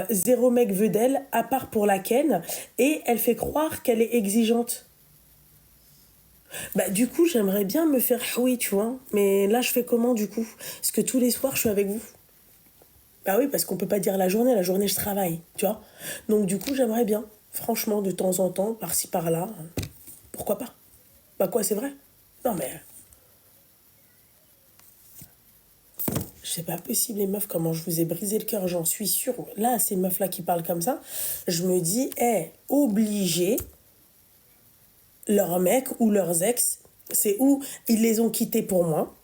Zéro mec veut d'elle, à part pour la ken, et elle fait croire qu'elle est exigeante. Bah, du coup, j'aimerais bien me faire oui, tu vois. Mais là, je fais comment, du coup? Parce que tous les soirs, je suis avec vous. Bah oui, parce qu'on peut pas dire la journée, je travaille, tu vois. Donc, du coup, j'aimerais bien, franchement, de temps en temps, par-ci, par-là. Pourquoi pas? Bah quoi, c'est vrai? Non, mais c'est pas possible, les meufs, comment je vous ai brisé le cœur, j'en suis sûre. Là, ces meufs-là qui parlent comme ça, je me dis, obligé, leurs mecs ou leurs ex, c'est où ils les ont quittés pour moi.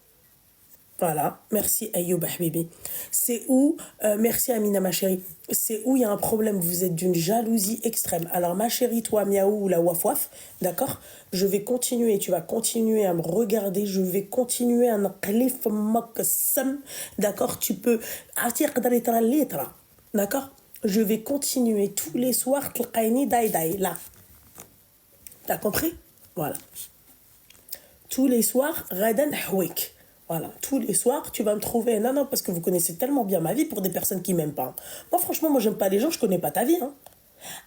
Voilà, merci Ayoub Habibi. C'est où, merci Amina ma chérie, c'est où il y a un problème, vous êtes d'une jalousie extrême. Alors ma chérie, toi miaou ou la waf waf, d'accord? Je vais continuer, tu vas continuer à me regarder, je vais continuer à nqlif mak sam, d'accord? Tu peux, d'accord? Je vais continuer tous les soirs, tlqaini dai dai, là. T'as compris? Voilà. Tous les soirs, Radan Hawik. Voilà, tous les soirs, tu vas me trouver. Non, non, parce que vous connaissez tellement bien ma vie pour des personnes qui m'aiment pas. Moi, franchement, moi, j'aime pas les gens, je connais pas ta vie. Hein.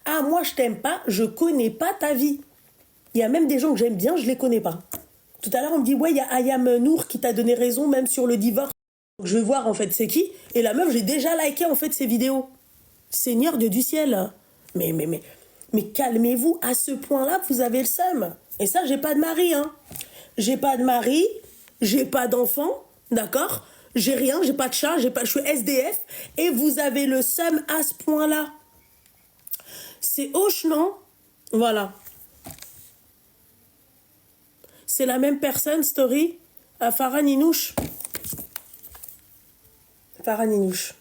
Ah, moi, je t'aime pas, je connais pas ta vie. Il y a même des gens que j'aime bien, je les connais pas. Tout à l'heure, on me dit, ouais, il y a Ayam Nour qui t'a donné raison, même sur le divorce. Je vais voir, en fait, c'est qui. Et la meuf, j'ai déjà liké, en fait, ses vidéos. Seigneur Dieu du ciel. Mais calmez-vous, à ce point-là, vous avez le seum. Et ça, j'ai pas de mari, hein. J'ai pas de mari, j'ai pas d'enfant, d'accord? J'ai rien, j'ai pas de chat, je suis SDF. Et vous avez le seum à ce point-là. C'est hoche, non? Voilà. C'est la même personne, story, à Farah Ninouche. Farah Ninouche.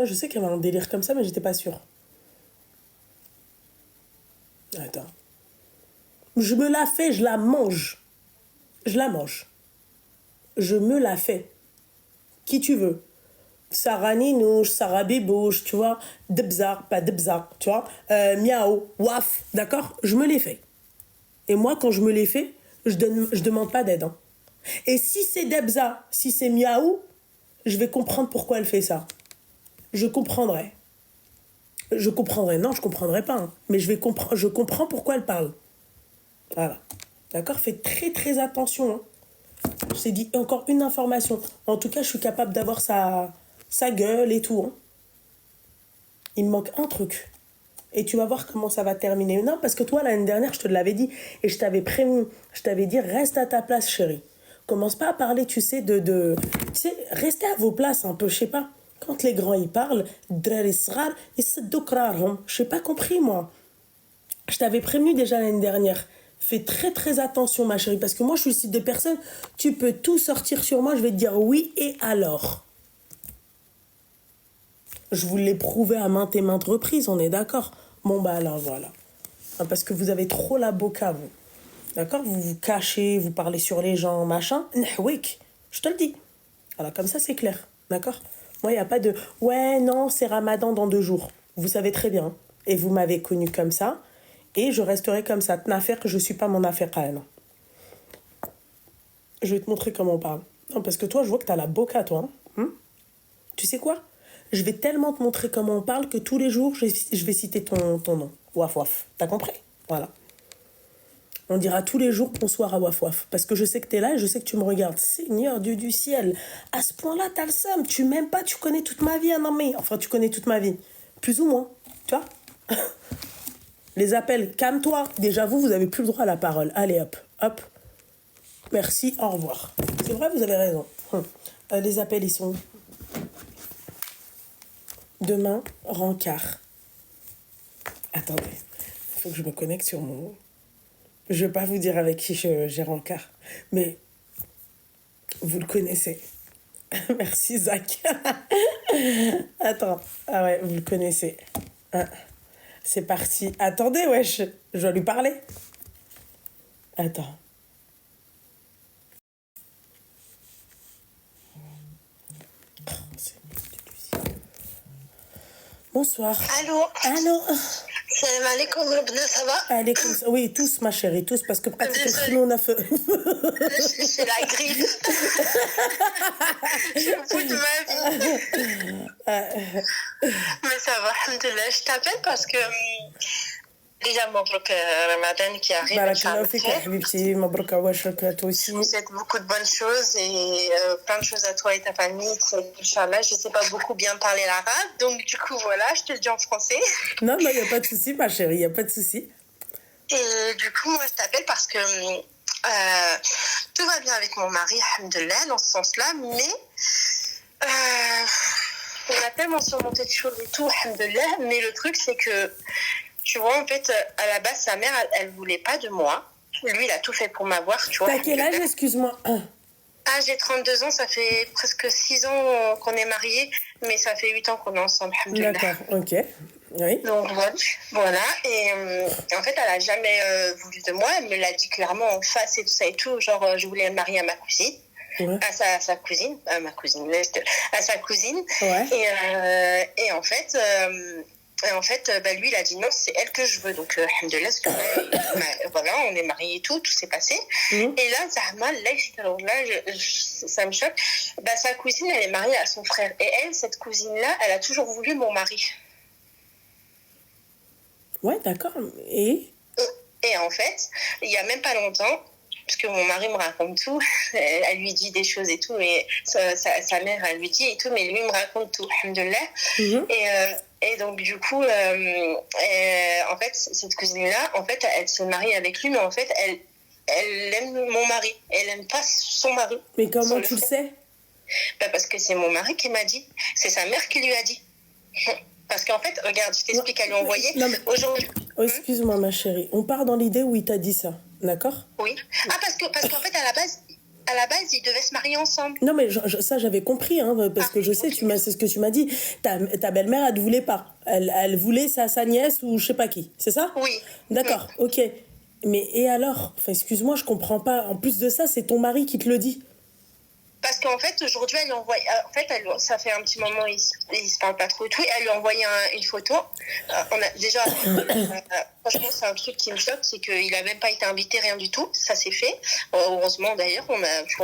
Je sais qu'elle a un délire comme ça, mais j'étais pas sûre. Attends. Je me la fais, je la mange. Je la mange. Je me la fais. Qui tu veux. Sarah Ninouche, Sarah Bibouche, tu vois. Debza, pas Debza, tu vois. Miao, Waf, d'accord? Je me les fais. Et moi, quand je me les fais, je demande pas d'aide. Hein. Et si c'est Debza, si c'est Miao, je vais comprendre pourquoi elle fait ça. Je comprendrai. Je comprendrai. Non, je comprendrai pas. Hein. Mais je comprends pourquoi elle parle. Voilà. D'accord? Faites très très attention. Hein. Je t'ai dit encore une information. En tout cas, je suis capable d'avoir sa gueule et tout. Hein. Il me manque un truc. Et tu vas voir comment ça va terminer. Non, parce que toi, l'année dernière, je te l'avais dit. Et je t'avais prévenu. Je t'avais dit, reste à ta place, chérie. Commence pas à parler, tu sais, tu sais, restez à vos places un peu, je sais pas. Quand les grands, ils parlent, je sais pas compris, moi. Je t'avais prévenu déjà l'année dernière. Fais très très attention, ma chérie, parce que moi, je suis le type de personne, tu peux tout sortir sur moi, je vais te dire oui, et alors? Je vous l'ai prouvé à maintes et maintes reprises, on est d'accord? Bon, bah alors, voilà. Parce que vous avez trop la boca, vous. D'accord? Vous vous cachez, vous parlez sur les gens, machin. Nahwik, je te le dis. Alors, comme ça, c'est clair. D'accord? Moi, il n'y a pas de ouais, non, c'est Ramadan dans 2 jours. Vous savez très bien. Et vous m'avez connu comme ça. Et je resterai comme ça. T'as affaire que je ne suis pas mon affaire quand même. Je vais te montrer comment on parle. Non, parce que toi, je vois que t'as la boca, toi. Hein. Tu sais quoi? Je vais tellement te montrer comment on parle que tous les jours, je vais citer ton nom. Waf Waf. T'as compris? Voilà. On dira tous les jours bonsoir à Waf Waf. Parce que je sais que t'es là et je sais que tu me regardes. Seigneur Dieu du ciel. À ce point-là, t'as le seum. Tu m'aimes pas, tu connais toute ma vie. Hein, non mais, enfin, tu connais toute ma vie. Plus ou moins. Tu vois? Les appels, calme-toi. Déjà, vous avez plus le droit à la parole. Allez, hop, hop. Merci, au revoir. C'est vrai, vous avez raison. Les appels, ils sont... Demain, rencard. Attendez, il faut que je me connecte sur mon... Je vais pas vous dire avec qui j'ai rencard, mais vous le connaissez. Merci, Zach. Attends, ah ouais, vous le connaissez. Ah, c'est parti. Attendez, wesh, je dois lui parler. Attends. Bonsoir. Allô. Allô. Salam alaikum, Robna, ça va? Alaikum. Oui, tous, ma chérie, tous, parce que pratiquement, on a fait... C'est la grippe. Je me fous de ma vie. Mais ça va, alhamdoulilah. Je t'appelle parce que déjà, Mabrouk Ramadan qui arrive. Barakallahu fik, habibti, Mabrouk Awashak, toi aussi. Je vous souhaite beaucoup de bonnes choses et plein de choses à toi et ta famille. Inch'Allah, je ne sais pas beaucoup bien parler l'arabe, donc du coup, voilà, je te le dis en français. Non, il n'y a pas de souci, ma chérie, il n'y a pas de souci. Et du coup, moi, je t'appelle parce que tout va bien avec mon mari, alhamdoulilah, dans ce sens-là, mais on a tellement surmonté de choses et tout, alhamdoulilah, mais le truc, c'est que, tu vois, en fait, à la base, sa mère, elle voulait pas de moi. Lui, il a tout fait pour m'avoir, tu vois. T'as quel âge, excuse-moi? Ah, j'ai 32 ans, ça fait presque 6 ans qu'on est mariés, mais ça fait 8 ans qu'on est ensemble, alhamdoulilah. D'accord, ok. Oui. Donc voilà, et en fait elle a jamais voulu de moi, elle me l'a dit clairement en face et tout ça et tout, genre je voulais me marier à ma cousine, Ouais. à sa cousine, à sa cousine, Ouais. et en fait lui il a dit non, c'est elle que je veux, donc alhamdoulilah, parce que voilà, on est mariés et tout s'est passé. Et là Zahma, ça me choque, sa cousine elle est mariée à son frère, et elle, cette cousine là, elle a toujours voulu mon mari. Ouais, d'accord. Et en fait, il n'y a même pas longtemps, puisque mon mari me raconte tout, elle lui dit des choses et tout, et sa mère, elle lui dit et tout, mais lui me raconte tout, alhamdoulilah. Et donc, du coup, en fait, cette cousine-là, en fait, elle s'est mariée avec lui, mais en fait, elle aime mon mari, elle n'aime pas son mari. Mais comment tu le sais? Parce que c'est mon mari qui m'a dit, c'est sa mère qui lui a dit. Parce qu'en fait, regarde, je t'explique, elle lui a envoyé aujourd'hui. Oh, excuse-moi, ma chérie. On part dans l'idée où il t'a dit ça, d'accord? Oui. Ah, parce qu'en fait, à la base, ils devaient se marier ensemble. Non, mais ça, j'avais compris, hein, parce que je sais, okay. C'est ce que tu m'as dit. Ta belle-mère, elle ne voulait pas. Elle voulait sa nièce ou je sais pas qui, c'est ça? Oui. D'accord, ok. Mais et alors? Enfin, excuse-moi, je comprends pas. En plus de ça, c'est ton mari qui te le dit. Parce qu'en fait, aujourd'hui, elle lui envoie. En fait, ça fait un petit moment, ils se parlent pas trop et tout. Elle lui a envoyé une photo. Déjà, franchement, c'est un truc qui me choque, c'est qu'il a même pas été invité, rien du tout. Ça s'est fait. Heureusement, d'ailleurs, on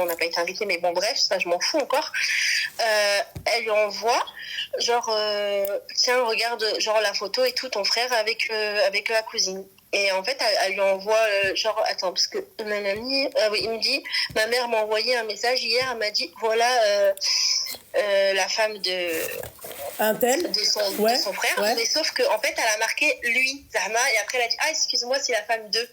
n'a pas été invité, mais bon, bref, ça, je m'en fous encore. Elle lui envoie, genre, tiens, regarde, genre la photo et tout, ton frère avec la cousine. Et en fait, elle lui envoie, genre, attends, parce que il me dit, ma mère m'a envoyé un message hier, elle m'a dit, voilà la femme de son frère, mais sauf qu'en fait, elle a marqué lui, Zahma, et après elle a dit, ah, excuse-moi, c'est la femme de,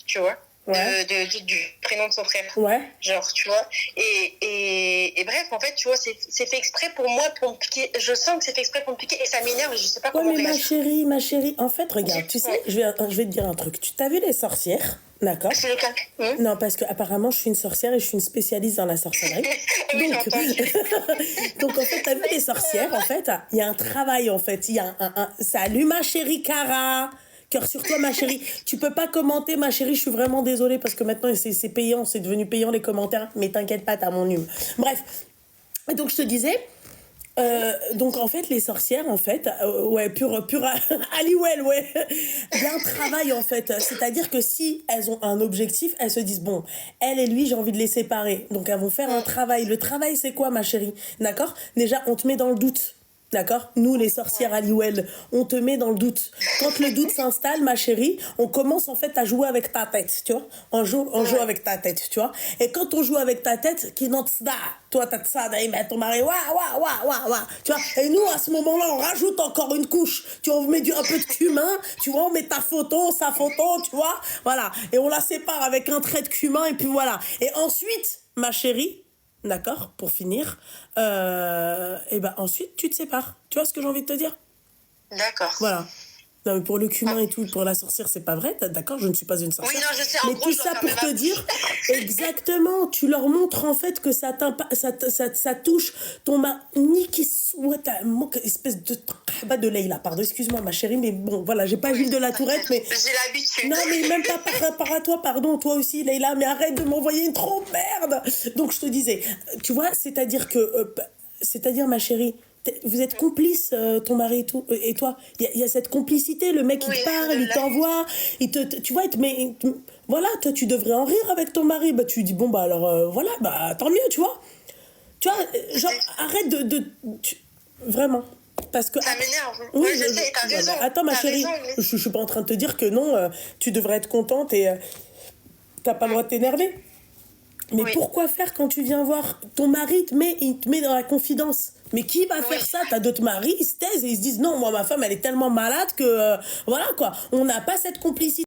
tu vois, du prénom de son frère. Ouais. Genre, tu vois. Et bref, en fait, tu vois, c'est fait exprès pour moi, pour me piquer. Je sens que c'est fait exprès pour me piquer et ça m'énerve et je sais pas comment réagir. Ma chérie, en fait, regarde, tu sais, je vais te dire un truc. Tu t'as vu Les Sorcières, d'accord? C'est le cas. Non, parce qu'apparemment, je suis une sorcière et je suis une spécialiste dans la sorcellerie. Oui, donc, en fait, t'as vu Les Sorcières, en fait, il y a un travail, en fait. Il y a Salut, ma chérie Cara. Cœur sur toi, ma chérie. Tu peux pas commenter, ma chérie. Je suis vraiment désolée parce que maintenant, c'est payant. C'est devenu payant, les commentaires. Mais t'inquiète pas, t'as mon hume. Bref. Donc, je te disais... donc en fait les sorcières en fait pure Aliwell, ouais, il y a un travail en fait, c'est-à-dire que si elles ont un objectif, elles se disent bon, elle et lui j'ai envie de les séparer, donc elles vont faire un travail. Le travail c'est quoi, ma chérie? D'accord, déjà on te met dans le doute. D'accord? Nous, les sorcières Aliwell, on te met dans le doute. Quand le doute s'installe, ma chérie, on commence en fait à jouer avec ta tête, tu vois? On joue avec ta tête, tu vois? Et quand on joue avec ta tête, qui n'en tsda, toi t'as tsada, ton mari, wa, tu vois? Et nous, à ce moment-là, on rajoute encore une couche. Tu vois, on met un peu de cumin, tu vois? On met ta photo, sa photo, tu vois? Voilà. Et on la sépare avec un trait de cumin, et puis voilà. Et ensuite, ma chérie, d'accord, pour finir, et ben ensuite tu te sépares. Tu vois ce que j'ai envie de te dire? D'accord. Voilà. Non, mais pour le cumin et tout, pour la sorcière, c'est pas vrai, d'accord, je ne suis pas une sorcière. Oui, non, je sais. Mais tout ça pour te dire, exactement, tu leur montres en fait que ça touche ton mari qui souhaite espèce de Leïla. Pardon, excuse-moi ma chérie, mais bon, voilà, j'ai pas Gilles de la Tourette, mais... J'ai l'habitude. Non, mais même pas par rapport à toi, pardon, toi aussi, Leïla, mais arrête de m'envoyer une trop merde. Donc, je te disais, tu vois, c'est-à-dire ma chérie, vous êtes complices, ton mari et toi. Il y a cette complicité, le mec, il te parle, il t'envoie, tu vois, voilà, toi, tu devrais en rire avec ton mari. Bah, tu dis, bon, bah, alors, voilà, bah, tant mieux, tu vois. Tu vois, genre, arrête Vraiment. Parce que... Ça m'énerve. Oui, Ouais, je sais, t'as raison. Attends, ma T'as chérie, raison, mais- je suis pas en train de te dire que non, tu devrais être contente et t'as pas le droit de t'énerver. Mais Oui. pourquoi faire quand tu viens voir ton mari, il te met dans la confidence? Mais qui va faire ça? T'as d'autres maris, ils se taisent et ils se disent non, moi ma femme elle est tellement malade que voilà quoi, on n'a pas cette complicité.